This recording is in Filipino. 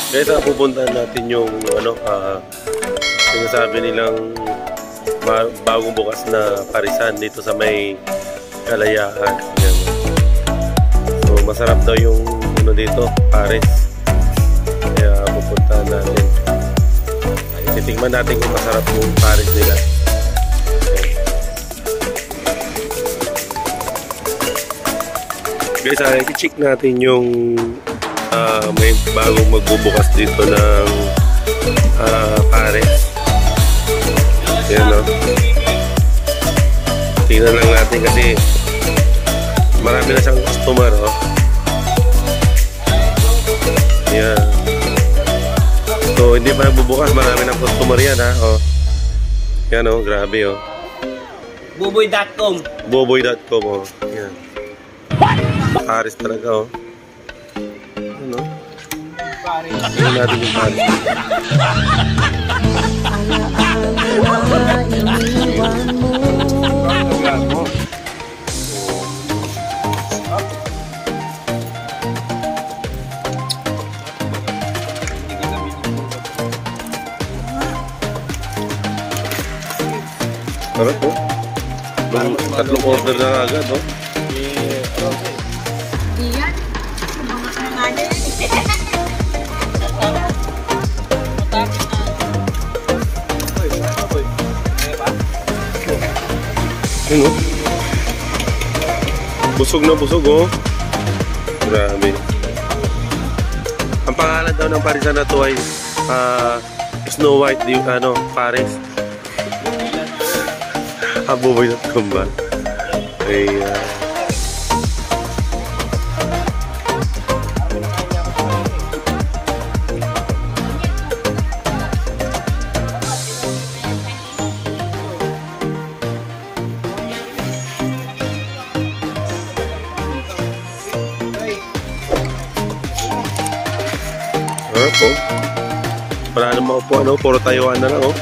Guys, pupuntahan natin yung sinasabi nilang bagong bukas na parisan dito sa may Kalayaan. Yan. So masarap daw yung dito, Paris. Kaya pupuntahan natin. Titingnan natin kung masarap yung Paris nila. Guys, i-check natin yung may bagong magbubukas dito ng Paris. Yan, no? Tingnan lang natin kasi marami na siyang customer, oh. Yan. So hindi pa nagbubukas, marami ng customer yan, ha, oh. Yan, oh, grabe, oh. Buboy.com. Buboy.com, oh. Yan. Paris talaga, oh. Ano? Tingnan natin yung Paris. Sarap, oh. Tatlong order na agad, oh. Iyan. Mga kananganya yan. Yun, oh. Busog na busog, oh. Grabe. Ang pangalan daw ng parisan na to ay Snow White, Paris. Buboy.com ba? Ay, wala namang upuan, puro tayuan na lang, oh.